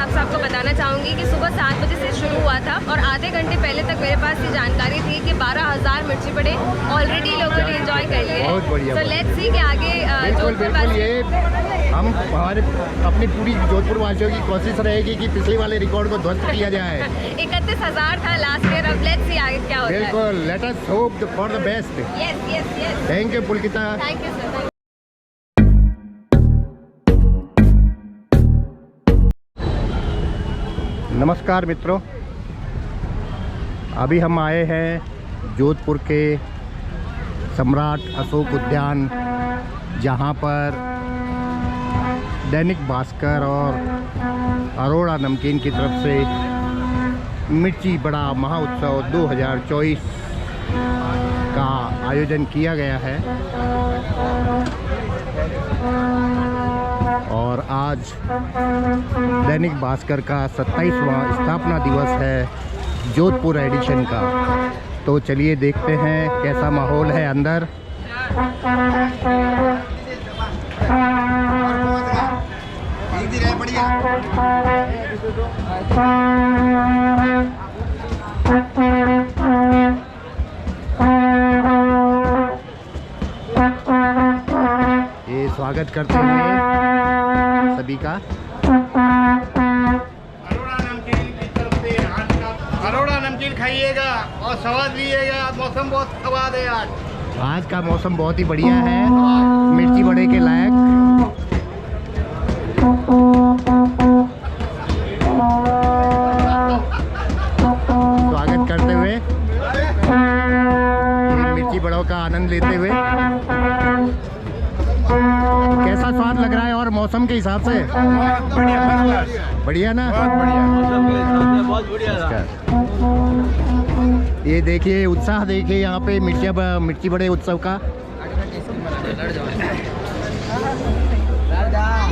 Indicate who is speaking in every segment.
Speaker 1: हिसाब से आपको बताना चाहूँगी कि सुबह 7 बजे से शुरू हुआ था और आधे घंटे पहले तक मेरे पास ये जानकारी थी कि 12,000 मिर्ची बड़े ऑलरेडी लोगों ने एंजॉय कर लिए।
Speaker 2: बहुत बढ़िया।
Speaker 1: तो लेट्स सी कि आगे
Speaker 2: बिल्कुल ये हम हमारे अपनी पूरी जोधपुर वासियों की कोशिश रहेगी कि पिछले वाले रिकॉर्ड को ध्वस्त किया जाए।
Speaker 1: 31,000 था लास्ट ईयर, अब लेट्स सी आगे क्या होता है।
Speaker 2: बिल्कुल, let us hope for the best.
Speaker 1: Yes yes yes,
Speaker 2: thank you Pulkita.
Speaker 1: Thank you sir.
Speaker 2: नमस्कार मित्रों, अभी हम आए हैं जोधपुर के सम्राट अशोक उद्यान, जहां पर दैनिक भास्कर और अरोड़ा नमकीन की तरफ से मिर्ची बड़ा महोत्सव 2024 का आयोजन किया गया है। और आज दैनिक भास्कर का 27वां स्थापना दिवस है जोधपुर एडिशन का। तो चलिए देखते हैं कैसा माहौल है अंदर। ये स्वागत करते हैं सभी का।
Speaker 3: अरोड़ा नमकीन खाइएगा और स्वाद लीजिएगा। मौसम बहुत स्वाद है
Speaker 2: आज का मौसम बहुत ही बढ़िया है, मिर्ची बड़े के लायक। स्वागत करते हुए, मिर्ची बड़ों का आनंद लेते हुए। कैसा स्वाद लग रहा है और मौसम के हिसाब से? बढ़िया ना?
Speaker 3: बहुत बढ़िया।
Speaker 2: ये देखिए उत्साह, देखिए यहाँ पे मिर्ची बड़े उत्सव का।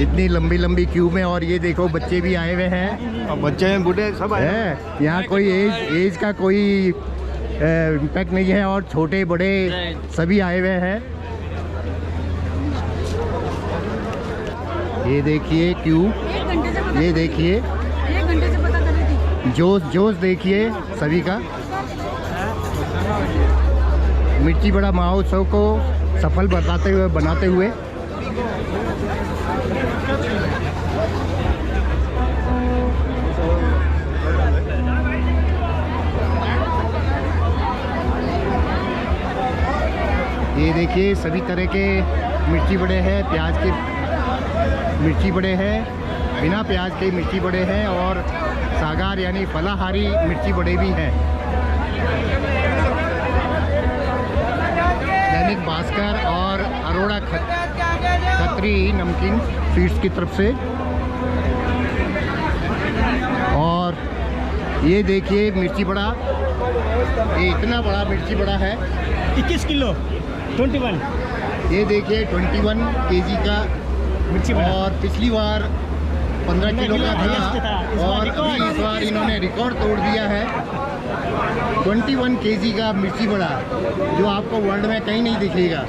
Speaker 2: इतनी लंबी लंबी क्यू में, और ये देखो बच्चे भी आए हुए हैं।
Speaker 3: और बच्चे बूढ़े सब आए
Speaker 2: हैं। यहाँ कोई एज का कोई इम्पैक्ट नहीं है, और छोटे बड़े सभी आए हुए हैं। ये देखिए क्यू, ये देखिए जोश जोश, देखिए सभी का। मिर्ची बड़ा महोत्सव को सफल बनाते हुए ये देखिए सभी तरह के मिर्ची बड़े हैं। प्याज के मिर्ची बड़े हैं, बिना प्याज के मिर्ची बड़े हैं, और सागार यानी फलाहारी मिर्ची बड़े भी हैं। दैनिक भास्कर और अरोड़ा खत्री नमकीन स्वीट्स की तरफ से। और ये देखिए मिर्ची बड़ा, ये इतना बड़ा मिर्ची बड़ा है,
Speaker 3: 21 किलो 21।
Speaker 2: ये देखिए 21 केजी का
Speaker 3: मिर्ची बड़ा।
Speaker 2: और पिछली बार 15 किलो का था, और अभी इस बार इन्होंने रिकॉर्ड तोड़ दिया है। 21 केजी का मिर्ची बड़ा, जो आपको वर्ल्ड में कहीं नहीं दिखेगा।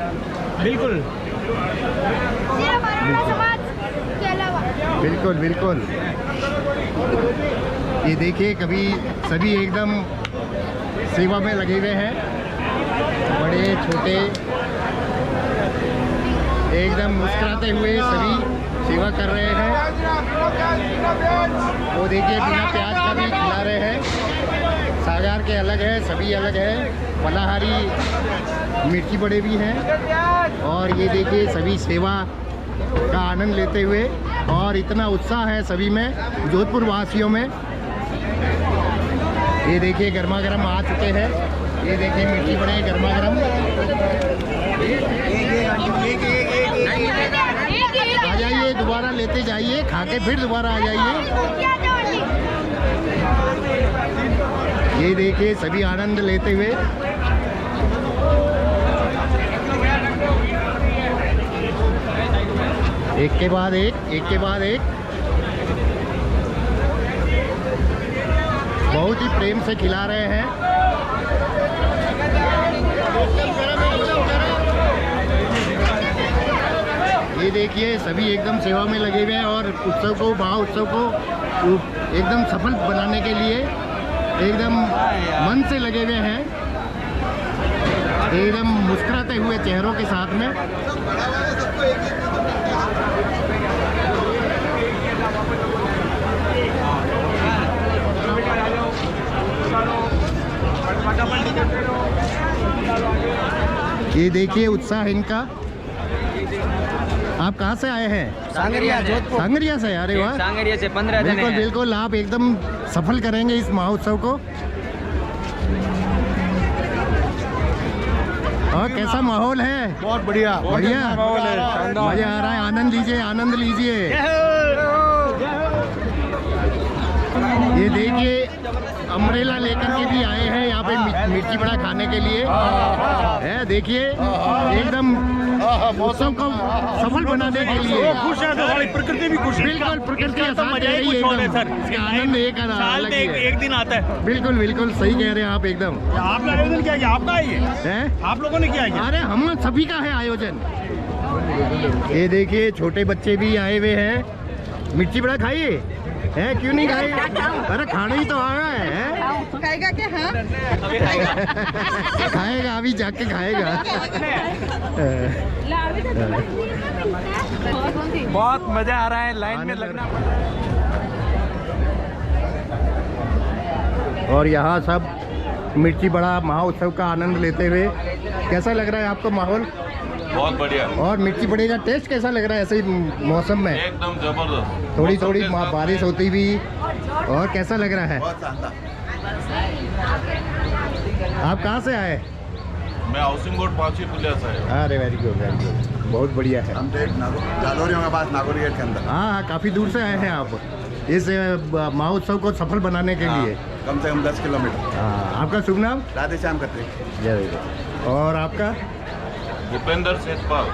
Speaker 3: बिल्कुल
Speaker 2: बिल्कुल बिल्कुल। ये देखिए कभी सभी एकदम सेवा में लगे हुए हैं, बड़े छोटे एकदम मुस्कुराते हुए सभी सेवा कर रहे हैं। वो देखिए बिना प्याज का भी खिला रहे हैं। सागार के अलग है, सभी अलग है। फलाहारी मिर्ची बड़े भी हैं। और ये देखिए सभी सेवा का आनंद लेते हुए, और इतना उत्साह है सभी में, जोधपुर वासियों में। ये देखिए गर्मा गर्म आ चुके हैं। ये देखिए मिर्ची बड़े गर्मा गर्म। आ जाइए, दोबारा लेते जाइए, खा के फिर दोबारा आ जाइए। ये देखिए सभी आनंद लेते हुए। एक के बाद एक, एक के बाद एक, बहुत ही प्रेम से खिला रहे हैं। ये देखिए सभी एकदम सेवा में लगे हुए हैं और उत्सव को महाउत्सव को एकदम सफल बनाने के लिए एकदम मन से लगे हुए हैं, एकदम मुस्कुराते हुए चेहरों के साथ में। ये देखिए उत्साह इनका। आप कहाँ से आए हैं?
Speaker 4: सांगरिया, जोधपुर।
Speaker 2: सांगरिया से? अरे वाह,
Speaker 4: सांगरिया से 15 जने
Speaker 2: बिल्कुल
Speaker 4: हैं।
Speaker 2: बिल्कुल, आप एकदम सफल करेंगे इस महोत्सव को। और कैसा माहौल है?
Speaker 3: बहुत बढ़िया,
Speaker 2: बढ़िया
Speaker 3: माहौल है,
Speaker 2: मजा आ रहा है। आनंद लीजिए, आनंद लीजिए। ये देखिए अम्ब्रेला लेकर के भी आए हैं यहाँ पे मिर्ची बड़ा खाने के लिए है। देखिए एकदम उत्सव को सफल बनाने के लिए
Speaker 3: खुश है, हमारी प्रकृति भी खुश है।
Speaker 2: बिल्कुल, प्रकृति का साथ
Speaker 3: मजा
Speaker 2: दे
Speaker 3: ही
Speaker 2: रही है
Speaker 3: कुछ और है
Speaker 2: एकदम।
Speaker 3: सर।
Speaker 2: इसका आनंद एक
Speaker 3: साल
Speaker 2: अलग
Speaker 3: में
Speaker 2: ही है।
Speaker 3: एक दिन आता है।
Speaker 2: बिल्कुल बिल्कुल सही कह रहे हैं आप एकदम।
Speaker 3: आपका आयोजन क्या किया? आपका है ये?
Speaker 2: हैं?
Speaker 3: आप लोगों ने किया है?
Speaker 2: अरे हम सभी का है आयोजन। ये देखिए छोटे बच्चे भी आए हुए हैं। मिर्ची बड़ा खाइए है, क्यों नहीं खाए? अरे खाना ही तो आ रहा है।
Speaker 5: खाएगा क्या? हाँ,
Speaker 2: खाएगा, अभी जाके खाएगा।
Speaker 4: बहुत मजा आ रहा है, लाइन में लगना।
Speaker 2: और यहाँ सब मिर्ची बड़ा महोत्सव का आनंद लेते हुए। कैसा लग रहा है आपको माहौल?
Speaker 6: बहुत बढ़िया,
Speaker 2: और मिर्ची बड़े का टेस्ट कैसा लग रहा है ऐसे ही मौसम में?
Speaker 6: एकदम जबरदस्त।
Speaker 2: थोड़ी
Speaker 6: मौसम
Speaker 2: थोड़ी
Speaker 6: के साथ
Speaker 2: बारिश होती भी। और कैसा लग रहा है? आप कहाँ से आए?
Speaker 6: मैं हाउसिंग बोर्ड पांचवी पुलिया से आया।
Speaker 2: अरे वेरी गुड, वेरी गुड, बहुत बढ़िया है।
Speaker 7: हम तो एक जालोरियों के पास नागौर गेट के अंदर।
Speaker 2: हाँ हाँ, काफ़ी दूर से आए हैं आप इस महोत्सव को सफल बनाने के लिए।
Speaker 7: कम से कम 10 किलोमीटर।
Speaker 2: हाँ, आपका शुभ नाम?
Speaker 7: राधे श्याम खत्री।
Speaker 2: जय। और आपका?
Speaker 6: भूपेंद्र सेठपाल।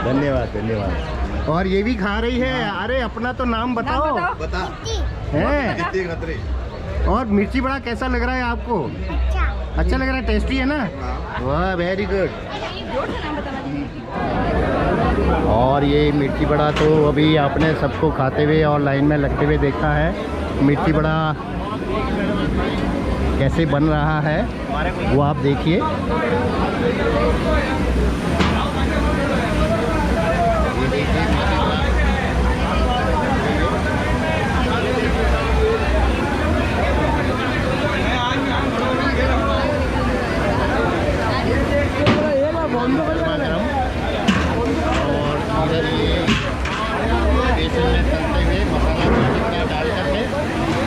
Speaker 2: धन्यवाद धन्यवाद। और ये भी खा रही है। अरे अपना तो नाम बताओ।
Speaker 7: बता
Speaker 2: हैं?
Speaker 7: कितनी खत्री।
Speaker 2: और मिर्ची बड़ा कैसा लग रहा है आपको? अच्छा लग रहा है, टेस्टी है ना? वाह, वेरी गुड। और ये मिर्ची बड़ा तो अभी आपने सबको खाते हुए और लाइन में लगते हुए देखा है। मिर्ची बड़ा कैसे बन रहा है वो आप देखिए।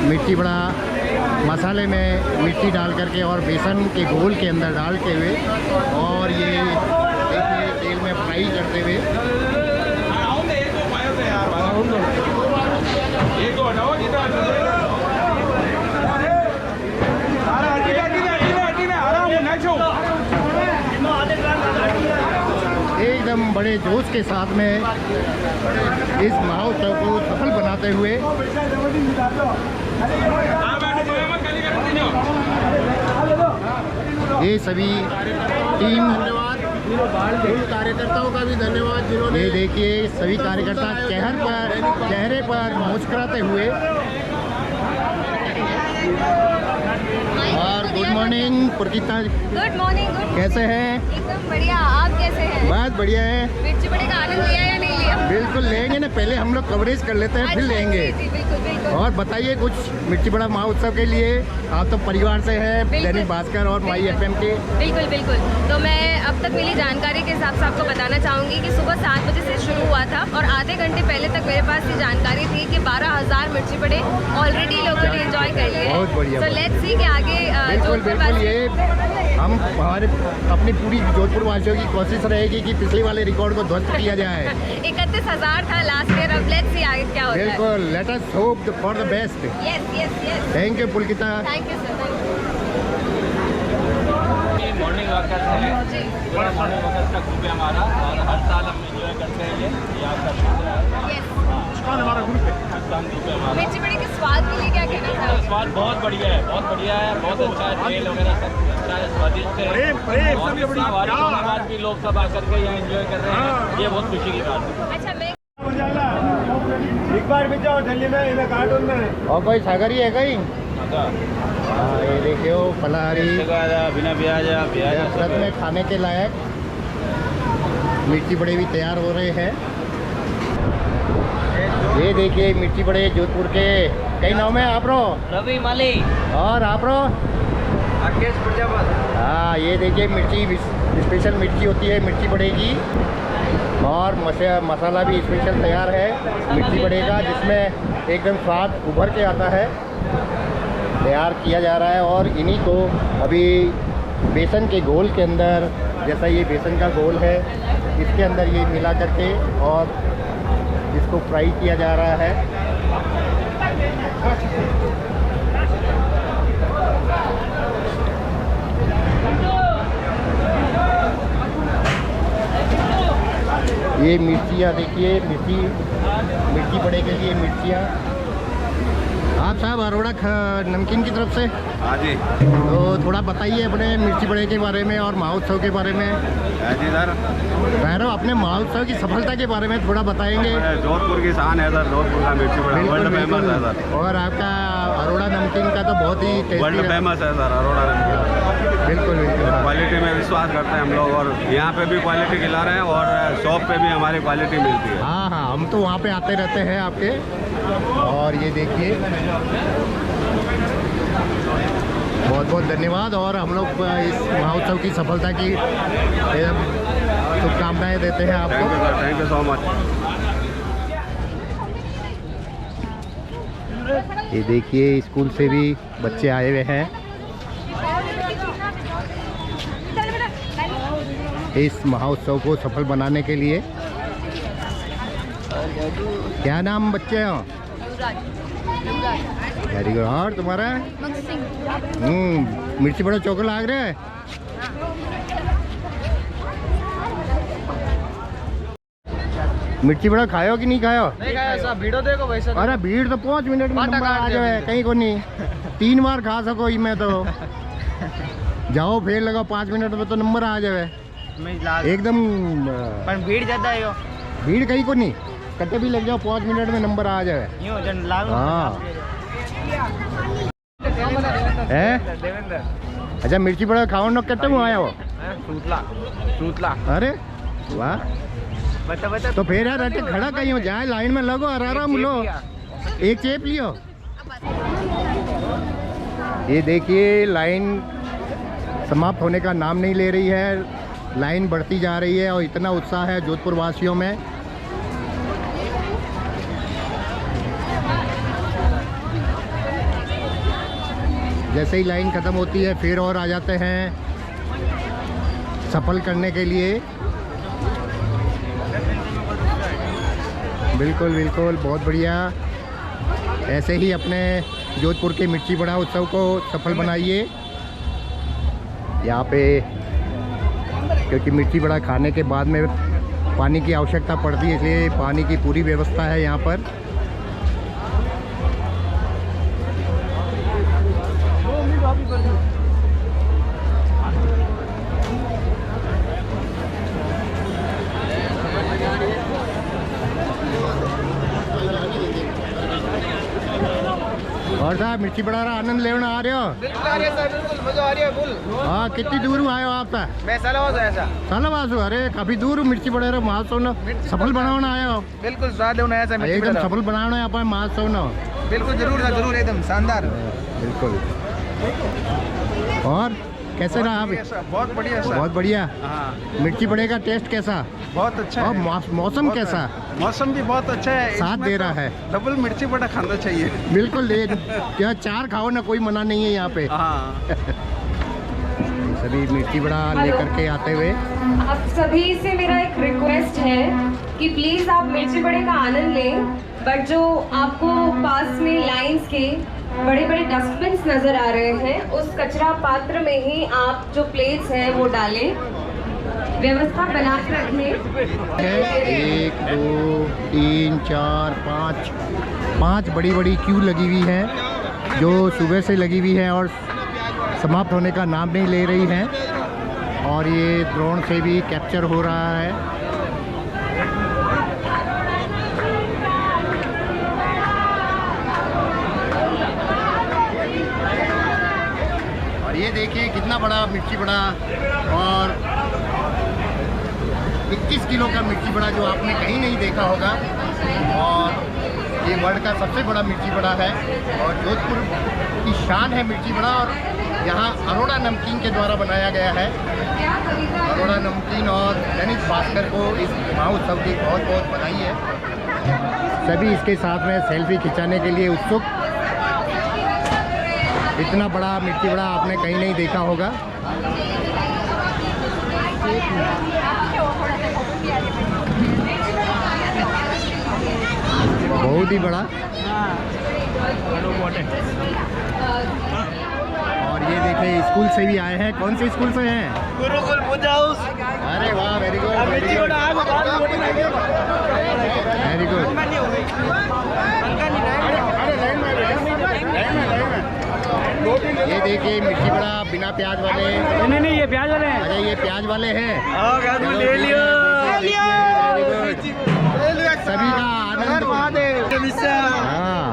Speaker 2: मिर्ची बड़ा मसाले में मिर्ची डाल करके और बेसन के घोल के अंदर डालते हुए और ये देखिए तेल में फ्राई करते हुए। एकदम बड़े जोश के साथ में इस महोत्सव को सफल बनाते हुए ये सभी टीम, कार्यकर्ताओं का भी धन्यवाद जिन्होंने, ये देखिए सभी कार्यकर्ता चेहरे पर मुस्कुराते हुए। और गुड मॉर्निंग पुरकिता,
Speaker 1: गुड मॉर्निंग।
Speaker 2: कैसे हैं?
Speaker 1: एकदम बढ़िया, आप कैसे हैं?
Speaker 2: बहुत बढ़िया है।
Speaker 1: मिर्ची बड़े का आनंद लिया या नहीं लिया?
Speaker 2: बिल्कुल लेंगे ना, पहले हम लोग कवरेज कर लेते हैं फिर
Speaker 1: अच्छा,
Speaker 2: लेंगे।
Speaker 1: जी, जी, बिल्कुल बिल्कुल।
Speaker 2: और बताइए कुछ मिर्ची बड़ा महोत्सव के लिए। आप तो परिवार से हैं,
Speaker 1: बिल्कुल।
Speaker 2: दैनिक भास्कर और माई FM के।
Speaker 1: बिल्कुल बिल्कुल। तो मैं अब तक मिली जानकारी के हिसाब से आपको बताना चाहूँगी कि सुबह 7 बजे से शुरू हुआ था और आधे घंटे पहले तक मेरे पास ये जानकारी थी कि 12,000 मिर्ची बड़े ऑलरेडी लोगों ने एंजॉय कर लिए।
Speaker 2: बहुत बढ़िया।
Speaker 1: तो लेट्स सी कि आगे
Speaker 2: बिल्कुल बिल्कुल, ये हम हमारे अपनी पूरी जोधपुर वासियों की कोशिश रहेगी कि पिछले वाले रिकॉर्ड को ध्वस्त किया जाए।
Speaker 1: 31,000 था लास्ट ईयर, अब लेट्स सी आगे क्या होता है।
Speaker 2: बिल्कुल, let us hope for the best.
Speaker 1: Yes yes yes,
Speaker 2: thank you Pulkita.
Speaker 1: Thank you sir.
Speaker 4: Morning workers है, पूरा मॉर्निंग वर्कर्स का ग्रुप है हमारा और हर साल हम एंजॉय करते हैं ये आपका
Speaker 1: यस।
Speaker 3: हमारा ग्रुप है।
Speaker 4: दुकान ग्रुप है हमारा।
Speaker 1: मिर्ची बड़े के स्वाद के लिए क्या कहना चाहोगे?
Speaker 4: स्वाद बहुत बढ़िया है, बहुत बढ़िया है, बहुत अच्छा है, तेल वगैरह सब अच्छा है, स्वादिष्ट है। और इसमें हमारे समाज भी लोग सब आकर के यहाँ एंजॉय कर रहे हैं, ये बहुत खुशी की बात है।
Speaker 1: अच्छा, मैं
Speaker 3: एक बार भी जाओ दिल्ली में इधर कार्टून में
Speaker 2: और कोई सागरी है कहीं? हाँ, ये देखियो फलाहारी
Speaker 4: बिना प्याज
Speaker 2: व्रत में खाने के लायक मिर्ची बड़े भी तैयार हो रहे हैं। ये देखिए मिर्ची बड़े जोधपुर के। कई नाम है आप रो?
Speaker 4: रवि माली
Speaker 2: और आप रो?
Speaker 3: राकेश प्रजापत।
Speaker 2: हाँ, ये देखिए मिर्ची स्पेशल मिर्ची होती है मिर्ची बड़े की। और मसाला भी स्पेशल तैयार है मिर्ची बड़े का, जिसमें एकदम स्वाद उभर के आता है। तैयार किया जा रहा है और इन्हीं को अभी बेसन के घोल के अंदर, जैसा ये बेसन का घोल है, इसके अंदर ये मिला करके और इसको फ्राई किया जा रहा है। ये मिर्चियाँ देखिए, मिर्ची बड़े के लिए मिर्चियाँ। आप साहब अरोड़ा नमकीन की तरफ से?
Speaker 7: हाँ जी।
Speaker 2: तो थोड़ा बताइए अपने मिर्ची बड़े के बारे में और महोत्सव के बारे में।
Speaker 7: जी सर,
Speaker 2: भैरव, अपने महोत्सव की सफलता के बारे में थोड़ा बताएंगे?
Speaker 7: जोधपुर की शान है सर, जोधपुर का मिर्ची बड़ा वर्ल्ड फेमस है सर।
Speaker 2: और आपका अरोड़ा नमकीन का तो बहुत ही
Speaker 7: वर्ल्ड
Speaker 2: टेस्टी
Speaker 7: फेमस है सर अरोड़ा नमकीन।
Speaker 2: बिल्कुल बिल्कुल।
Speaker 7: क्वालिटी में विश्वास करते हैं हम लोग, और यहाँ पे भी क्वालिटी खिला रहे हैं और शॉप पे भी हमारी क्वालिटी मिलती है।
Speaker 2: हाँ हाँ, हम तो वहाँ पे आते रहते हैं आपके। और ये देखिए, बहुत बहुत धन्यवाद। और हम लोग इस महोत्सव की सफलता की शुभकामनाएं देते हैं आपको।
Speaker 7: Thank you sir, thank you so much.
Speaker 2: ये देखिए, स्कूल से भी बच्चे आए हुए हैं इस महोत्सव को सफल बनाने के लिए। क्या नाम बच्चे हो? Very good. और तुम्हारा? मिर्ची बड़ा चौका लाग रहा है। मिर्ची बड़ा खायो कि नहीं खायो?
Speaker 3: नहीं खाया साहब, वीडियो देखो वैसे।
Speaker 2: अरे भीड़ तो 5 मिनट में नंबर आ जाए, कहीं को नहीं। 3 बार खा सको मैं तो। जाओ फिर लगाओ, 5 मिनट में तो नंबर आ जाए एकदम।
Speaker 3: भीड़ ज्यादा है,
Speaker 2: भीड़ कहीं को नहीं, कटे भी लग जाओ, 5 मिनट में नंबर आ जाए। हाँ है। अच्छा, मिर्ची बड़ा खाओ न, कटे में आया हो? अरे वाह। तो फिर यार अटे खड़ा कहीं हो जाए, लाइन में लगो, आराम लो, एक चेप लियो। ये देखिए, लाइन समाप्त होने का नाम नहीं ले रही है, लाइन बढ़ती जा रही है और इतना उत्साह है जोधपुर वासियों में। जैसे ही लाइन ख़त्म होती है फिर और आ जाते हैं सफल करने के लिए। बिल्कुल बिल्कुल, बहुत बढ़िया। ऐसे ही अपने जोधपुर के मिर्ची बड़ा उत्सव को सफल बनाइए। यहाँ पे क्योंकि मिर्ची बड़ा खाने के बाद में पानी की आवश्यकता पड़ती है, इसलिए पानी की पूरी व्यवस्था है यहाँ पर। और साहब, मिर्ची बड़ा रहा आनंद लेना आ रहे हो?
Speaker 3: बिल्कुल आ रही है सर, बिल्कुल मजा आ रही है फुल।
Speaker 2: हाँ, कितनी दूर आए हो आप?
Speaker 3: मैं सालावास आया था।
Speaker 2: सालावास? अरे काफी दूर मिर्ची बड़े रहा महोत्सव न सफल बनाना आए हो?
Speaker 3: बिल्कुल स्वाद लेना आया था।
Speaker 2: एकदम सफल बनाना है आप महोत्सव न।
Speaker 3: बिल्कुल जरूर था, जरूर, एकदम शानदार।
Speaker 2: बिल्कुल। और कैसे रहा आप?
Speaker 3: बहुत बढ़िया सर,
Speaker 2: बहुत बढ़िया।
Speaker 3: हाँ,
Speaker 2: मिर्ची बड़े का टेस्ट कैसा?
Speaker 3: बहुत अच्छा
Speaker 2: और
Speaker 3: है।
Speaker 2: मौसम कैसा?
Speaker 3: मौसम भी बहुत अच्छा है,
Speaker 2: साथ दे रहा है।
Speaker 3: डबल मिर्ची बड़ा खाना चाहिए।
Speaker 2: बिल्कुल, क्या 4 खाओ ना, कोई मना नहीं है यहाँ पे।
Speaker 3: हाँ।
Speaker 2: सभी मिर्ची बड़ा लेकर के आते हुए।
Speaker 1: आप सभी से मेरा एक रिक्वेस्ट है कि प्लीज आप मिर्ची बड़े का आनंद लें, बट जो आपको पास में लाइंस के बड़े बड़े डस्टबिन्स नजर आ रहे हैं, उस कचरा पात्र में ही आप जो प्लेट्स हैं वो डालें, व्यवस्था बना के रखें।
Speaker 2: 1 2 3 4 5 5 बड़ी बड़ी क्यू लगी हुई हैं जो सुबह से लगी हुई हैं और समाप्त होने का नाम नहीं ले रही हैं, और ये ड्रोन से भी कैप्चर हो रहा है। और ये देखिए कितना बड़ा मिर्ची बड़ा, और 21 किलो का मिर्ची बड़ा जो आपने कहीं नहीं देखा होगा, और ये वर्ल्ड का सबसे बड़ा मिर्ची बड़ा है और जोधपुर की शान है मिर्ची बड़ा। और यहाँ अरोड़ा नमकीन के द्वारा बनाया गया है। अरोड़ा नमकीन और दैनिक भास्कर को इस महोत्सव की बहुत बहुत बधाई है। सभी इसके साथ में सेल्फी खिंचाने के लिए उत्सुक। इतना बड़ा मिर्ची बड़ा आपने कहीं नहीं देखा होगा। बहुत ही बड़ा। और ये देखिए स्कूल से भी आए हैं। कौन से स्कूल से हैं?
Speaker 3: गुरुकुल पूजा हाउस।
Speaker 2: अरे वाह, very good very good very good. ये देखिए मिर्ची बड़ा बिना प्याज वाले।
Speaker 4: नहीं ये प्याज वाले हैं।
Speaker 2: अरे ये प्याज वाले हैं।
Speaker 3: ले लियो।
Speaker 2: सभी का आनंद। हाँ,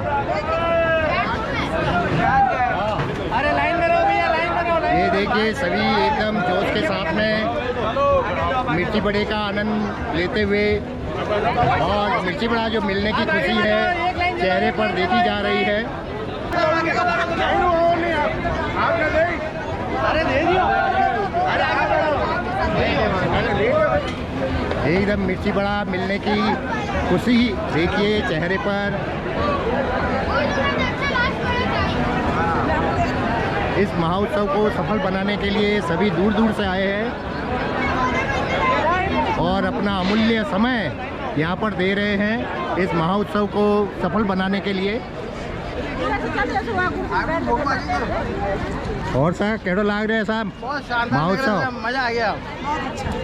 Speaker 3: अरे लाइन में रहो भैया, लाइन में रहो।
Speaker 2: ये देखिए सभी एकदम जोश के साथ में मिर्ची बड़े का आनंद लेते हुए, और मिर्ची बड़ा जो मिलने की खुशी है चेहरे पर देखी जा रही है।
Speaker 3: अरे दे दियो।
Speaker 2: एकदम मिर्ची बड़ा मिलने की खुशी देखिए चेहरे पर। इस महोत्सव को सफल बनाने के लिए सभी दूर दूर से आए हैं और अपना अमूल्य समय यहाँ पर दे रहे हैं इस महोत्सव को सफल बनाने के लिए। और साहब केड़ो लाग रहे साहब महोत्सव?
Speaker 3: मजा आ गया।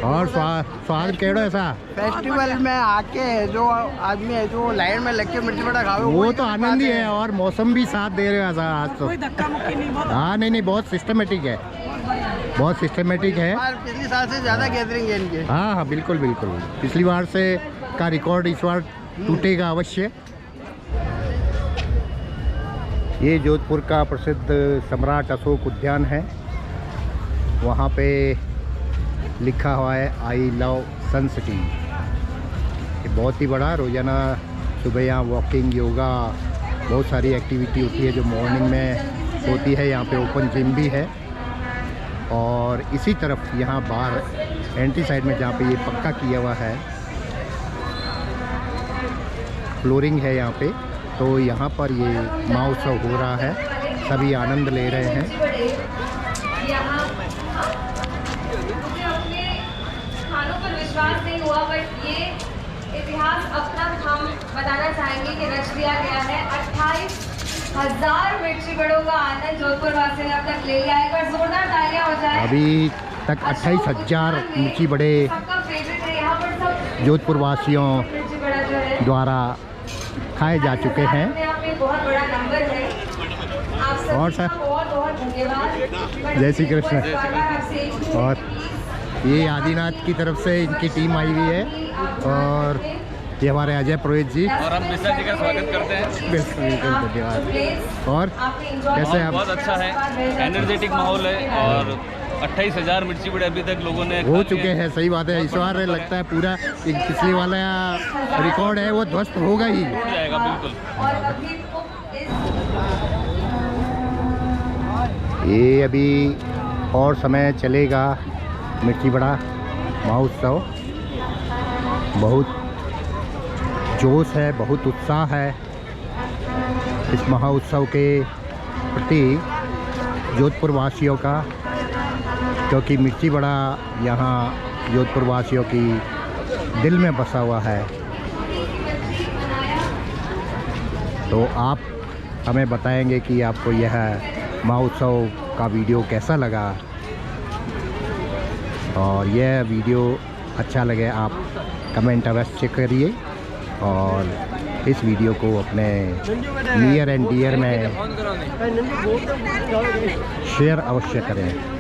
Speaker 2: और स्वागत केड़ो है साहब?
Speaker 3: फेस्टिवल में आके जो आदमी है जो लाइन में लग के मिर्ची बड़ा खावे
Speaker 2: वो तो आनंद ही है, और मौसम भी साथ दे रहे हैं साहब आज तो। हाँ नहीं बहुत सिस्टमेटिक है, बहुत सिस्टमेटिक है।
Speaker 3: पिछली साल से ज़्यादा गैदरिंग है इनकी।
Speaker 2: हाँ हाँ बिल्कुल बिल्कुल, पिछली बार से का रिकॉर्ड इस बार टूटेगा अवश्य। ये जोधपुर का प्रसिद्ध सम्राट अशोक उद्यान है। वहाँ पे लिखा हुआ है आई लव सन सिटी। ये बहुत ही बड़ा, रोज़ाना सुबह यहाँ वॉकिंग, योगा, बहुत सारी एक्टिविटी होती है जो मॉर्निंग में होती है। यहाँ पे ओपन जिम भी है, और इसी तरफ यहाँ बाहर एंट्री साइड में जहाँ पे ये पक्का किया हुआ है, फ्लोरिंग है यहाँ पे, तो यहाँ पर ये महोत्सव हो रहा है। सभी आनंद ले रहे हैं।
Speaker 1: खानों पर विश्वास नहीं हुआ, बट ये इतिहास अब तक हम बताना चाहेंगे कि रच दिया गया है। 28,000 मिर्ची बड़ों का आनंद जोधपुर वासियों ने अब तक ले लिया है। एक बार जोरदार तालियां हो जाए।
Speaker 2: अभी तक 28,000 मिर्ची बड़े
Speaker 1: सबका फेवरेट है यहाँ पर, सब
Speaker 2: जोधपुर वासियों
Speaker 1: मिर्ची बड़ा जो है
Speaker 2: द्वारा खाए जा चुके हैं।
Speaker 1: बहुत बड़ा नंबर है। आप सभी
Speaker 2: और सर,
Speaker 1: का बहुत बहुत धन्यवाद।
Speaker 2: जय श्री कृष्ण। और ये आदिनाथ की तरफ से इनकी टीम आई हुई है, और ये हमारे अजय पुरोहित जी,
Speaker 4: और हम मिश्रा जी का स्वागत करते हैं।
Speaker 2: बिल्कुल धन्यवाद। और कैसे आप?
Speaker 4: बहुत अच्छा है, एनर्जेटिक माहौल है, और 28,000 मिर्ची बड़े अभी तक लोगों ने
Speaker 2: हो चुके हैं। सही बात है, इस बार लगता है पूरा पिछले वाला रिकॉर्ड है वो ध्वस्त होगा ही।
Speaker 4: हो जाएगा बिल्कुल।
Speaker 2: ये अभी और समय चलेगा मिर्ची बड़ा महोत्सव। बहुत जोश है, बहुत उत्साह है इस महोत्सव के प्रति जोधपुर वासियों का, क्योंकि मिर्ची बड़ा यहाँ जोधपुर वासियों की दिल में बसा हुआ है। तो आप हमें बताएंगे कि आपको यह महोत्सव का वीडियो कैसा लगा, और यह वीडियो अच्छा लगे आप कमेंट अवश्य करिए। और इस वीडियो को अपने नियर एंड डियर में शेयर अवश्य करें।